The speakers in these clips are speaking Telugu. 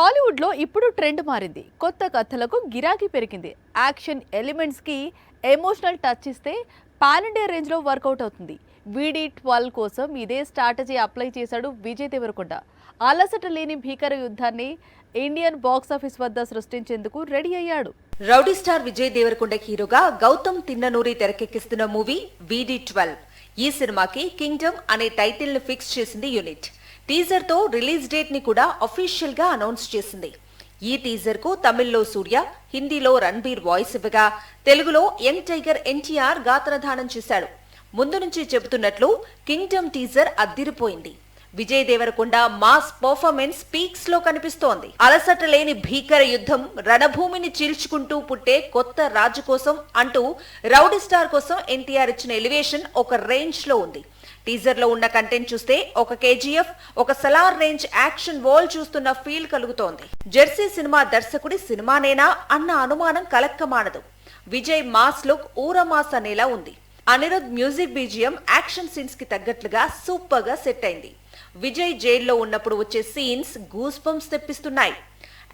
బాలీవుడ్లో ఇప్పుడు ట్రెండ్ మారింది. కొత్త కథలకు గిరాకీ పెరిగింది. యాక్షన్ ఎలిమెంట్స్కి ఎమోషనల్ టచ్ ఇస్తే పాన్ ఇండియా రేంజ్లో వర్కౌట్ అవుతుంది. VD12 కోసం ఇదే స్ట్రాటజీ అప్లై చేశాడు విజయ్ దేవరకొండ. అలసట లేని భీకర యుద్ధాన్ని ఇండియన్ బాక్స్ ఆఫీస్ వద్ద సృష్టించేందుకు రెడీ అయ్యాడు. రౌడీ స్టార్ విజయ్ దేవరకొండ హీరోగా గౌతమ్ తిన్ననూరి తెరకెక్కిస్తున్న మూవీ VD12. ఈ సినిమాకి కింగ్డమ్ అనే టైటిల్ ని ఫిక్స్ చేసింది యూనిట్. టీజర్ తో రిలీజ్ డేట్ ని కూడా అఫీషియల్ గా అనౌన్స్ చేసింది. ఈ టీజర్ కు తమిళ్లో సూర్య, హిందీలో రణబీర్ వాయిస్ ఇవ్వగా తెలుగులో యంగ్ టైగర్ ఎన్టీఆర్ గాత్రదానం చేశాడు. ముందు నుంచి చెబుతున్నట్లు కింగ్డమ్ టీజర్ అద్దిరిపోయింది. Vijay Devarakonda mass performance peaks లో కనిపిస్తోంది. అలసట లేని భీకర యుద్ధం, రణభూమిని చీల్చుకుంటూ పుట్టే కొత్త రాజు కోసం అంటూ రౌడీ స్టార్ కోసం ఎన్టీఆర్ ఇచ్చిన ఎలివేషన్ ఒక రేంజ్ లో ఉంది. టీజర్ లో ఉన్న కంటెంట్ చూస్తే ఒక KGF, ఒక సలార్ రేంజ్ యాక్షన్ వాల్ చూస్తున్న ఫీల్ కలుగుతోంది. జెర్సీ సినిమా దర్శకుడి సినిమానేనా అన్న అనుమానం కలక్కమానదు. విజయ్ మాస్ లుక్ ఊరమాస్ అనేలా ఉంది. Anirudh music BGM action scenes కి తగ్గట్లుగా సూపర్ గా సెట్ అయింది. విజయ్ జైల్లో ఉన్నప్పుడు వచ్చే సీన్స్ గూస్ బంప్స్ తెప్పిస్తున్నాయి.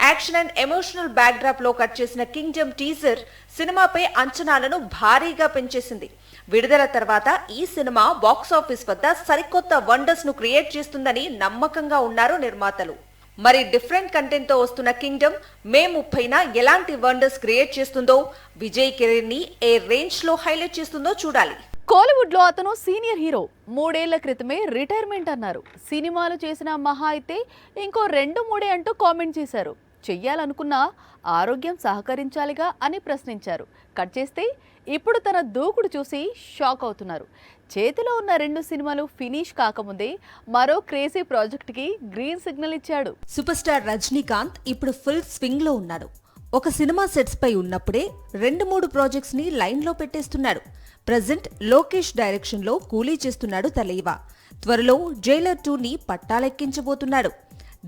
Action and emotional backdrop లో కట్ చేసిన కింగ్డమ్ టీజర్ సినిమాపై అంచనాలను భారీగా పెంచేసింది. విడుదల తర్వాత ఈ సినిమా బాక్స్ ఆఫీస్ వద్ద సరికొత్త వండర్స్ ను క్రియేట్ చేస్తుందని నమ్మకంగా ఉన్నారు నిర్మాతలు. మరి డిఫరెంట్ కంటెంట్ తో వస్తున్న కింగ్డమ్ మే 30న ఎలాంటి వండర్స్ క్రియేట్ చేస్తుందో, విజయ్ కెరీర్ ని ఏ రేంజ్ లో హైలైట్ చేస్తుందో చూడాలి. కోలీవుడ్ లో అతను సీనియర్ హీరో. 3 ఏళ్ల క్రితమే రిటైర్మెంట్ అన్నారు. సినిమాలు చేసిన మహా అయితే ఇంకో 2-3 అంటూ కామెంట్ చేశారు. చెయ్యాలనుకున్నా ఆరోగ్యం సహకరించాలిగా అని ప్రశ్నించారు. కట్ చేస్తే ఇప్పుడు తన దూకుడు చూసి షాక్ అవుతున్నారు. చేతిలో ఉన్న 2 సినిమాలు ఫినిష్ కాకముందే మరో క్రేజీ ప్రాజెక్ట్ కి గ్రీన్ సిగ్నల్ ఇచ్చాడు. సూపర్ స్టార్ రజనీకాంత్ ఇప్పుడు ఫుల్ స్వింగ్ లో ఉన్నాడు. ఒక సినిమా సెట్స్ పై ఉన్నప్పుడే 2-3 ప్రాజెక్ట్స్ ని లైన్ లో పెట్టేస్తున్నాడు. ప్రజెంట్ లోకేష్ డైరెక్షన్ లో కూలీ చేస్తున్నాడు తలైవా. త్వరలో జైలర్ 2ని పట్టాలెక్కించబోతున్నాడు.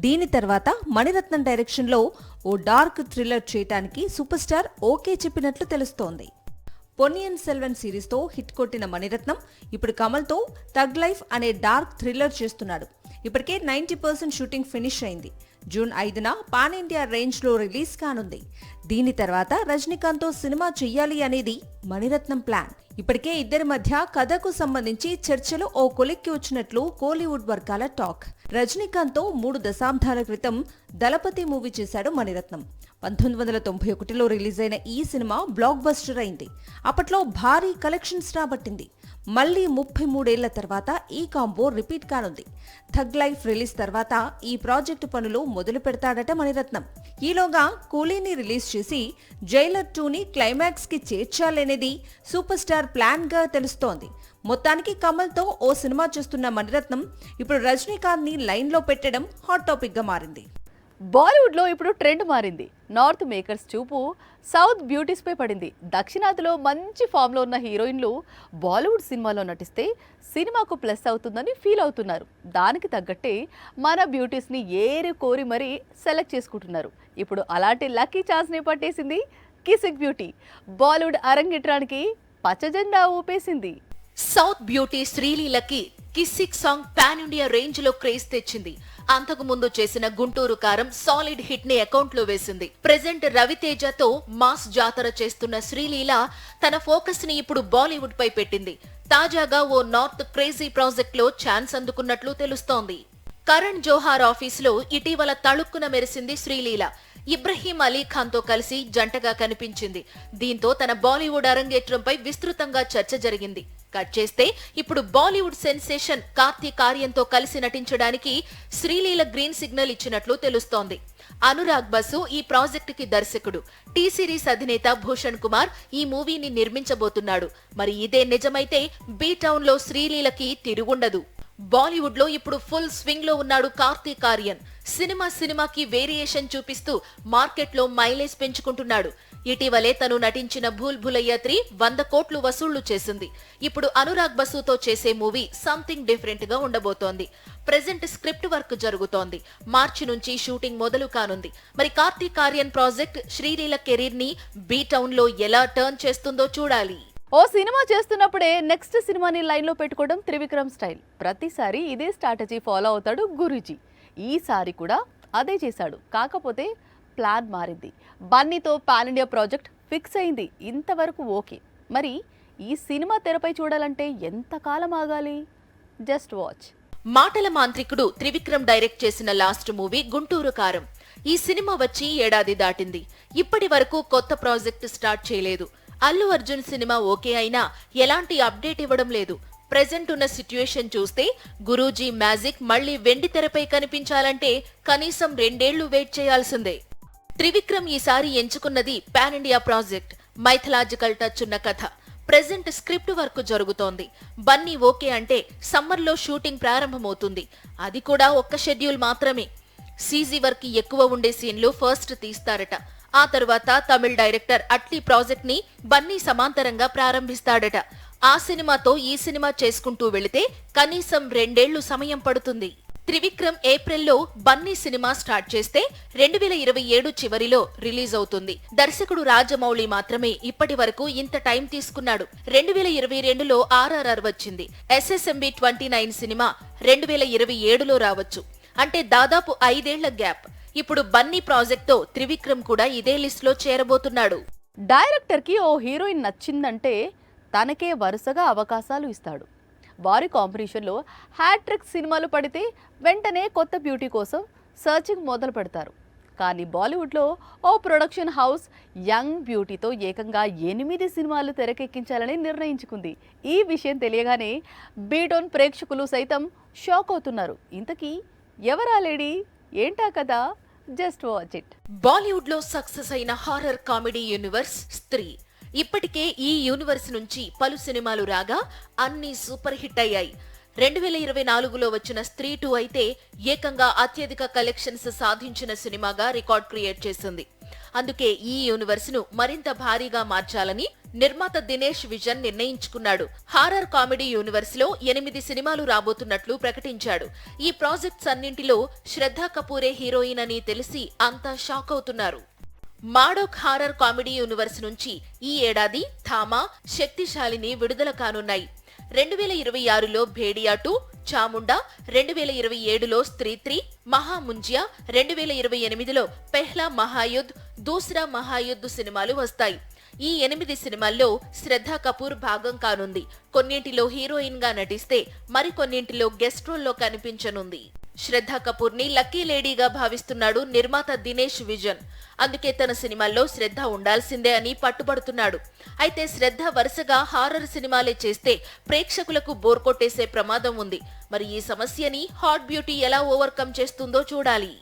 దీని తర్వాత మణిరత్నం డైరెక్షన్ లో ఓ డార్క్ థ్రిల్లర్ చేయటానికి సూపర్ స్టార్ ఓకే చెప్పినట్లు తెలుస్తోంది. పొన్నియిన్ సెల్వన్ సిరీస్ తో హిట్ కొట్టిన మణిరత్నం ఇప్పుడు కమల్ తో థగ్ లైఫ్ అనే డార్క్ థ్రిల్లర్ చేస్తున్నాడు. ఇప్పటికే 90% షూటింగ్ ఫినిష్ అయింది. జూన్ 5న పాన్ ఇండియా రేంజ్ లో రిలీజ్ కానుంది. దీని తర్వాత రజనీకాంత్ తో సినిమా చెయ్యాలి అనేది మణిరత్నం ప్లాన్. ఇప్పటికే ఇద్దరి మధ్య కథకు సంబంధించి చర్చలు ఓ కొలిక్కి వచ్చినట్లు కోలీవుడ్ వర్గాల టాక్. రజనీకాంత్ తో 3 దశాబ్దాల క్రితం దళపతి మూవీ చేశాడు మణిరత్నం. 1991లో రిలీజ్ అయిన ఈ సినిమా బ్లాక్ బస్టర్ అయింది. అప్పట్లో భారీ కలెక్షన్స్ రాబట్టింది. మళ్లీ 33 ఏళ్ల తర్వాత ఈ కాంబో రిపీట్ కానుంది. థగ్ లైఫ్ రిలీజ్ తర్వాత ఈ ప్రాజెక్టు పనులు మొదలు పెడతాడట మణిరత్నం. ఈలోగా కూలీని రిలీజ్ చేసి జైలర్ 2ని క్లైమాక్స్ కి చేర్చాలనేది సూపర్ స్టార్ ప్లాన్ గా తెలుస్తోంది. మొత్తానికి కమల్ తో ఓ సినిమా చేస్తున్న మణిరత్నం ఇప్పుడు రజనీకాంత్ ని లైన్ లో పెట్టడం హాట్ టాపిక్ గా మారింది. బాలీవుడ్లో ఇప్పుడు ట్రెండ్ మారింది. నార్త్ మేకర్స్ చూపు సౌత్ బ్యూటీస్ పై పడింది. దక్షిణాదిలో మంచి ఫామ్లో ఉన్న హీరోయిన్లు బాలీవుడ్ సినిమాలో నటిస్తే సినిమాకు ప్లస్ అవుతుందని ఫీల్ అవుతున్నారు. దానికి తగ్గట్టే మన బ్యూటీస్ని ఏరి కోరి మరీ సెలెక్ట్ చేసుకుంటున్నారు. ఇప్పుడు అలాంటి లక్కీ ఛాన్స్ని పట్టేసింది Kissik beauty. Bollywood అరంగేట్రానికి పచ్చజెండా ఊపేసింది. South beauty శ్రీలీలకి Kissik song pan India range లో క్రేజ్ తెచ్చింది. అంతకు ముందు చేసిన గుంటూరు కారం సాలిడ్ హిట్ ని అకౌంట్ లో వేసింది. ప్రెజెంట్ రవితేజతో మాస్ జాతర చేస్తున్న శ్రీలీల తన ఫోకస్ ని ఇప్పుడు బాలీవుడ్ పై పెట్టింది. తాజాగా ఓ నార్త్ క్రేజీ ప్రాజెక్ట్ లో ఛాన్స్ అందుకున్నట్లు తెలుస్తోంది. కరణ్ జోహార్ ఆఫీస్ లో ఇటీవల తళుక్కున మెరిసింది శ్రీలీల. ఇబ్రహీం అలీ ఖాన్ తో కలిసి జంటగా కనిపించింది. దీంతో తన బాలీవుడ్ అరంగేట్రంపై విస్తృతంగా చర్చ జరిగింది. కట్ చేస్తే ఇప్పుడు బాలీవుడ్ సెన్సేషన్ కార్తీక్ ఆర్యన్తో కలిసి నటించడానికి శ్రీలీల గ్రీన్ సిగ్నల్ ఇచ్చినట్లు తెలుస్తోంది. అనురాగ్ బసు ఈ ప్రాజెక్ట్ కి దర్శకుడు. టీ సిరీస్ అధినేత భూషణ్ కుమార్ ఈ మూవీని నిర్మించబోతున్నాడు. మరి ఇదే నిజమైతే బీ టౌన్ లో శ్రీలీలకి తిరుగుండదు. బాలీవుడ్ లో ఇప్పుడు ఫుల్ స్వింగ్ లో ఉన్నాడు కార్తీక్ ఆర్యన్. సినిమాకి వేరియేషన్ చూపిస్తూ మార్కెట్ లో మైలేజ్ పెంచుకుంటున్నాడు. ఇటీవలే తను నటించిన భూల్ భులయ్యా 3 100 కోట్లు వసూళ్లు చేసింది. ఇప్పుడు అనురాగ్ బసుతో చేసే మూవీ సంథింగ్ డిఫరెంట్ గా ఉండబోతోంది. ప్రెజెంట్ స్క్రిప్ట్ వర్క్ జరుగుతోంది. మార్చి నుంచి షూటింగ్ మొదలు కానుంది. మరి కార్తీక్ ఆర్యన్ ప్రాజెక్ట్ శ్రీలీల కెరీర్ ని బీ టౌన్ లో ఎలా టర్న్ చేస్తుందో చూడాలి. ఓ సినిమా చేస్తున్నప్పుడే నెక్స్ట్ సినిమాని లైన్లో పెట్టుకోవడం త్రివిక్రమ్ స్టైల్. ప్రతిసారి ఇదే స్ట్రాటజీ ఫాలో అవుతాడు గురూజీ. ఈసారి కూడా అదే చేశాడు. కాకపోతే ప్లాన్ మారింది. బన్నీతో పాన్ ఇండియా ప్రాజెక్ట్ ఫిక్స్ అయింది. ఇంతవరకు ఓకే. మరి ఈ సినిమా తెరపై చూడాలంటే ఎంతకాలం ఆగాలి? Just watch. మాటల మాంత్రికుడు త్రివిక్రమ్ డైరెక్ట్ చేసిన లాస్ట్ మూవీ గుంటూరు కారం. ఈ సినిమా వచ్చి ఏడాది దాటింది. ఇప్పటి వరకు కొత్త ప్రాజెక్ట్ స్టార్ట్ చేయలేదు. అల్లు అర్జున్ సినిమా ఓకే అయినా ఎలాంటి అప్డేట్ ఇవ్వడం లేదు. ప్రెజెంట్ ఉన్న సిట్యుయేషన్ చూస్తే గురూజీ మ్యాజిక్ మళ్లీ వెండి తెరపై కనిపించాలంటే కనీసం 2 ఏళ్లు వెయిట్ చేయాల్సిందే. త్రివిక్రమ్ ఈసారి ఎంచుకున్నది pan India project. Mythological touch ఉన్న కథ. ప్రెజెంట్ స్క్రిప్ట్ వర్క్ జరుగుతోంది. బన్నీ ఓకే అంటే సమ్మర్లో షూటింగ్ ప్రారంభమవుతుంది. అది కూడా ఒక్క షెడ్యూల్ మాత్రమే. సీజీ వర్క్ ఎక్కువ ఉండే సీన్లు ఫస్ట్ తీస్తారట. ఆ తర్వాత తమిళ్ డైరెక్టర్ అట్లీ ప్రాజెక్ట్ ని బన్నీ సమాంతరంగా ప్రారంభిస్తాడట. ఆ సినిమాతో ఈ సినిమా చేసుకుంటూ వెళితే కనీసం 2 ఏళ్లు సమయం పడుతుంది. త్రివిక్రమ్ ఏప్రిల్లో బన్నీ సినిమా స్టార్ట్ చేస్తే 2027 చివరిలో రిలీజ్ అవుతుంది. దర్శకుడు రాజమౌళి మాత్రమే ఇప్పటి వరకు ఇంత టైం తీసుకున్నాడు. 2022లో RRR వచ్చింది. SSMB 29 సినిమా 2027లో రావచ్చు. అంటే దాదాపు 5 ఏళ్ల గ్యాప్. ఇప్పుడు బన్నీ ప్రాజెక్ట్ తో త్రివిక్రమ్ కూడా ఇదే లిస్ట్ లో చేరబోతున్నాడు. డైరెక్టర్కి ఓ హీరోయిన్ నచ్చిందంటే తనకే వరుసగా అవకాశాలు ఇస్తాడు. వారి కాంపిటీషన్లో హ్యాట్రిక్ సినిమాలు పడితే వెంటనే కొత్త బ్యూటీ కోసం సర్చింగ్ మొదలు పెడతారు. కానీ బాలీవుడ్లో ఓ ప్రొడక్షన్ హౌస్ యంగ్ బ్యూటీతో ఏకంగా 8 సినిమాలు తెరకెక్కించాలని నిర్ణయించుకుంది. ఈ విషయం తెలియగానే బీటోన్ ప్రేక్షకులు సైతం షాక్ అవుతున్నారు. ఇంతకీ ఎవరా లేడీ? ఏంటా కదా? Just watch it. బాలీవుడ్ లో సక్సెస్ అయిన హారర్ కామెడీ యూనివర్స్ స్త్రీ. ఇప్పటికే ఈ యూనివర్స్ నుంచి పలు సినిమాలు రాగా అన్ని సూపర్ హిట్ అయ్యాయి. 2024లో వచ్చిన స్త్రీ 2 అయితే ఏకంగా అత్యధిక కలెక్షన్స్ సాధించిన సినిమాగా రికార్డ్ క్రియేట్ చేసింది. అందుకే ఈ యూనివర్స్ ను మరింత భారీగా మార్చాలని నిర్మాత దినేష్ విజన్ నిర్ణయించుకున్నాడు. హారర్ కామెడీ యూనివర్స్ లో 8 సినిమాలు రాబోతున్నట్లు ప్రకటించాడు. ఈ ప్రాజెక్ట్స్ అన్నింటిలో శ్రద్ధా కపూరే హీరోయిన్ అని తెలిసి అంతా షాక్ అవుతున్నారు. మాడోక్ హారర్ కామెడీ యూనివర్స్ నుంచి ఈ ఏడాది థామా, శక్తిశాలిని విడుదల కానున్నాయి. 2026లో భేడియా 2, చాముండా, 2027లో స్త్రీ 3, మహాముంజియా, 2028లో పెహ్లా మహాయుద్ధ్, దూసరా మహాయుద్ధ్ సినిమాలు వస్తాయి. ఈ 8 సినిమాల్లో శ్రద్ధా కపూర్ భాగం కానుంది. కొన్నింటిలో హీరోయిన్ గా నటిస్తే మరికొన్నింటిలో గెస్ట్ రోల్లో కనిపించనుంది. శ్రద్ధా కపూర్ ని లక్కీ లేడీగా భావిస్తున్నాడు నిర్మాత దినేష్ విజన్. అందుకే తన సినిమాల్లో శ్రద్ధ ఉండాల్సిందే అని పట్టుబడుతున్నాడు. అయితే శ్రద్ధ వరుసగా హారర్ సినిమాలే చేస్తే ప్రేక్షకులకు బోర్ కొట్టేసే ప్రమాదం ఉంది. మరి ఈ సమస్యని హాట్ బ్యూటీ ఎలా ఓవర్కమ్ చేస్తుందో చూడాలి.